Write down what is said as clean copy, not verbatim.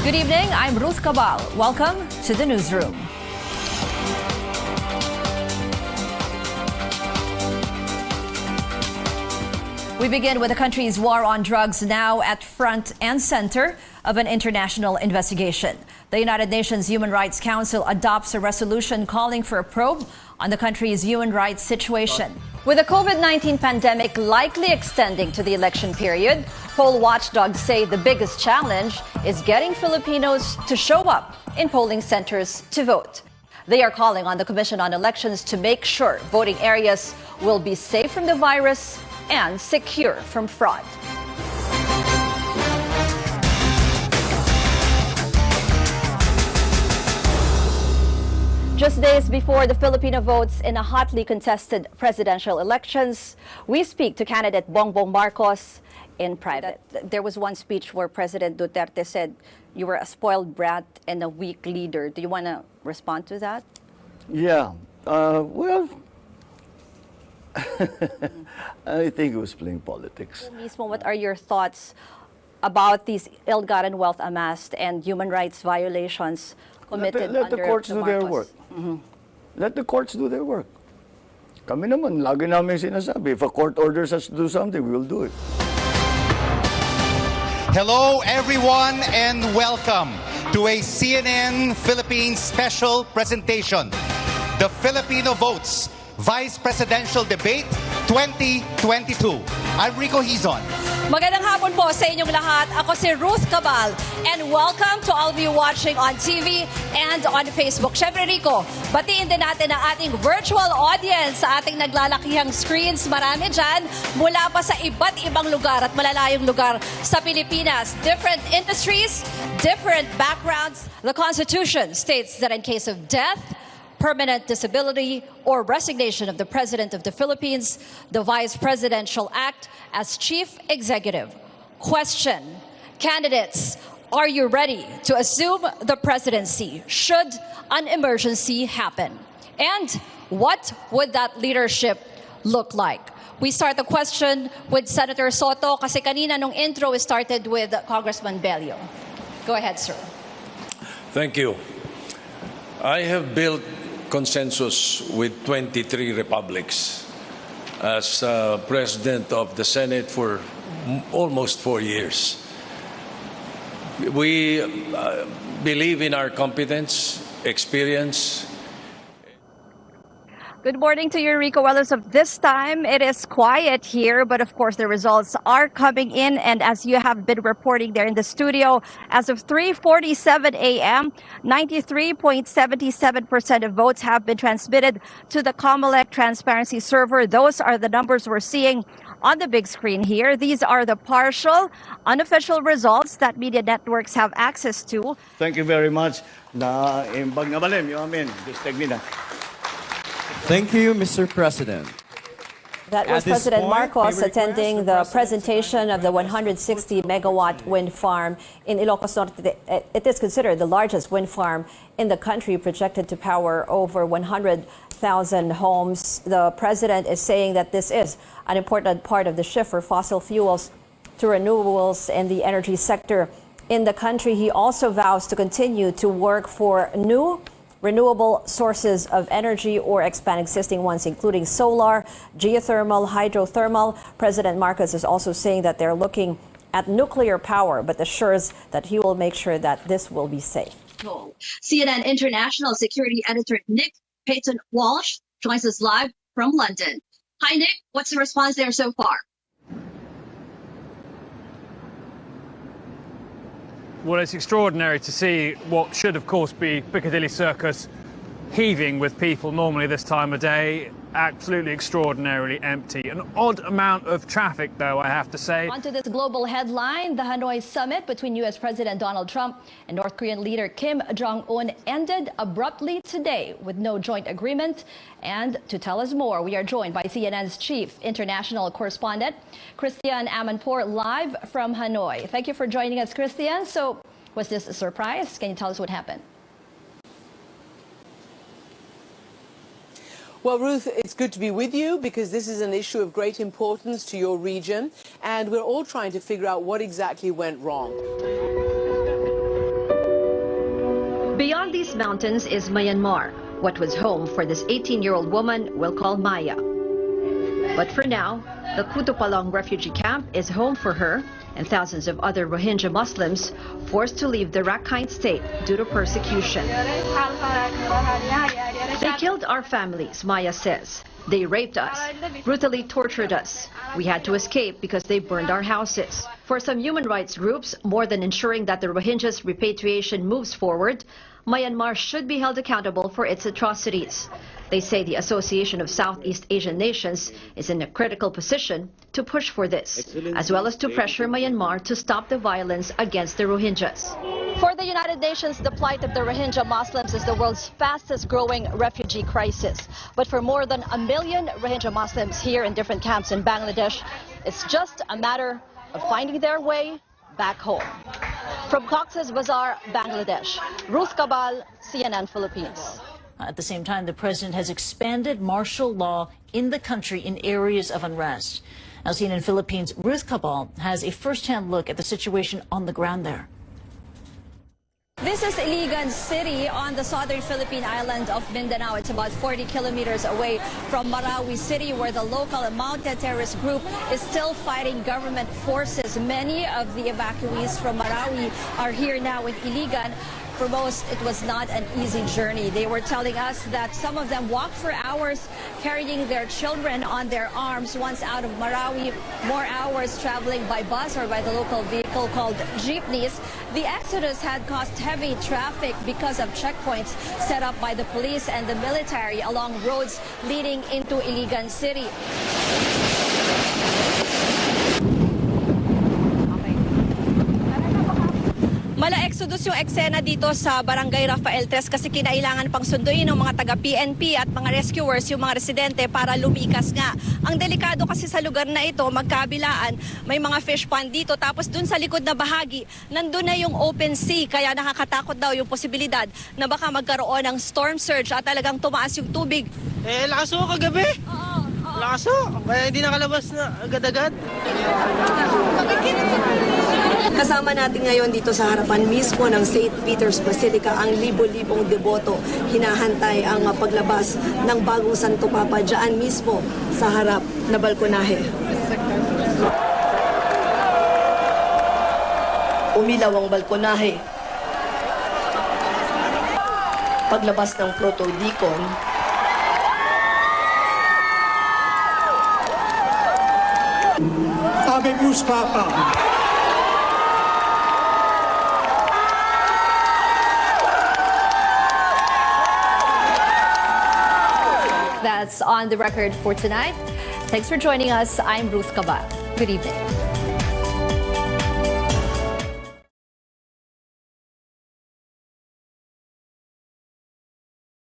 Good evening, I'm Ruth Cabal. Welcome to the newsroom. We begin with the country's war on drugs now at front and center of an international investigation. The United Nations Human Rights Council adopts a resolution calling for a probe on the country's human rights situation. With the COVID-19 pandemic likely extending to the election period, poll watchdogs say the biggest challenge is getting Filipinos to show up in polling centers to vote. They are calling on the Commission on Elections to make sure voting areas will be safe from the virus and secure from fraud. Just days before the Filipino votes in a hotly contested presidential elections, we speak to candidate Bongbong Marcos in private. There was one speech where President Duterte said you were a spoiled brat and a weak leader. Do you want to respond to that? Yeah, well, I think he was playing politics. Mismo, what are your thoughts about these ill-gotten wealth amassed and human rights violations committed Let the courts do their work. Let the courts do their work. Kami naman, lagi namin sinasabi, if a court orders us to do something, we will do it. Hello, everyone, and welcome to a CNN Philippines special presentation, The Filipino Votes Vice Presidential Debate 2022. I'm Rico Hizon. Magandang hapon po sa inyong lahat. Ako si Ruth Cabal and welcome to all of you watching on TV and on Facebook. Siyempre Rico, batiin din natin ang ating virtual audience sa ating naglalakihang screens. Marami dyan mula pa sa iba't ibang lugar at malalayong lugar sa Pilipinas. Different industries, different backgrounds. The Constitution states that in case of death, permanent disability, or resignation of the President of the Philippines, the Vice Presidential Act as Chief Executive. Question, candidates, are you ready to assume the presidency should an emergency happen? And what would that leadership look like? We start the question with Senator Soto kasi kanina nung intro we started with Congressman Bello. Go ahead, sir. Thank you. I have built consensus with 23 republics as president of the Senate for almost 4 years. We believe in our competence, experience. Good morning to you, Rico. Well, as of this time, it is quiet here, but of course the results are coming in. And as you have been reporting there in the studio, as of 3:47 a.m., 93.77% of votes have been transmitted to the COMELEC transparency server. Those are the numbers we're seeing on the big screen here. These are the partial, unofficial results that media networks have access to. Thank you very much. Na imbag na balim, yung amin. Just take me na. Thank you, Mr. President. That was President Marcos attending the presentation of the 160-megawatt wind farm in Ilocos Norte. It is considered the largest wind farm in the country, projected to power over 100,000 homes. The president is saying that this is an important part of the shift for fossil fuels to renewables in the energy sector in the country. He also vows to continue to work for new renewable sources of energy or expand existing ones, including solar, geothermal, hydrothermal. President Marcos is also saying that they're looking at nuclear power, but assures that he will make sure that this will be safe. CNN International Security Editor Nick Payton Walsh joins us live from London. Hi, Nick. What's the response there so far? Well, it's extraordinary to see what should, of course, be Piccadilly Circus heaving with people normally this time of day. Absolutely extraordinarily empty. An odd amount of traffic, though, I have to say. On to this global headline. The Hanoi summit between U.S. President Donald Trump and North Korean leader Kim Jong-un ended abruptly today with no joint agreement. And to tell us more, we are joined by CNN's chief international correspondent, Christian Amanpour, live from Hanoi. Thank you for joining us, Christian. So, was this a surprise? Can you tell us what happened? Well, Ruth, it's good to be with you because this is an issue of great importance to your region, and we're all trying to figure out what exactly went wrong. Philippines mountains is Myanmar. What was home for this 18-year-old woman we'll call Maya. But for now, the Kutupalong refugee camp is home for her and thousands of other Rohingya Muslims forced to leave the Rakhine state due to persecution. They killed our families, Maya says. They raped us, brutally tortured us. We had to escape because they burned our houses. For some human rights groups, more than ensuring that the Rohingyas' repatriation moves forward, Myanmar should be held accountable for its atrocities. They say the Association of Southeast Asian Nations is in a critical position to push for this, as well as to pressure Myanmar to stop the violence against the Rohingyas. For the United Nations, the plight of the Rohingya Muslims is the world's fastest growing refugee crisis. But for more than 1 million Rohingya Muslims here in different camps in Bangladesh, it's just a matter of finding their way back home. From Cox's Bazar, Bangladesh, Ruth Cabal, CNN Philippines. At the same time, the president has expanded martial law in the country in areas of unrest. Now, CNN Philippines' Ruth Cabal has a first-hand look at the situation on the ground there. This is Iligan City on the southern Philippine island of Mindanao. It's about 40 kilometers away from Marawi City, where the local Mounted Terrorist Group is still fighting government forces. Many of the evacuees from Marawi are here now in Iligan. For most, it was not an easy journey. They were telling us that some of them walked for hours carrying their children on their arms. Once out of Marawi, more hours traveling by bus or by the local vehicle called jeepneys. The exodus had caused heavy traffic because of checkpoints set up by the police and the military along roads leading into Iligan City. Mala-exodus yung eksena dito sa Barangay Rafael Tres kasi kinailangan pang sunduin ng mga taga-PNP at mga rescuers yung mga residente para lumikas nga. Ang delikado kasi sa lugar na ito, magkabilaan, may mga fish pond dito, tapos dun sa likod na bahagi, nandun na yung open sea, kaya nakakatakot daw yung posibilidad na baka magkaroon ng storm surge at talagang tumaas yung tubig. Lakas ho kagabi. Lakas ho. Kaya hindi nakalabas na agad-agad. Kasama natin ngayon dito sa harapan mismo ng St. Peter's Basilica ang libo-libong deboto. Hinahantay ang paglabas ng bagong Santo Papa dyan mismo sa harap na balkonahe. Umilaw ang balkonahe. Paglabas ng protodikon, Habemus Papa. That's on the record for tonight. Thanks for joining us. I'm Ruth Cabal. Good evening.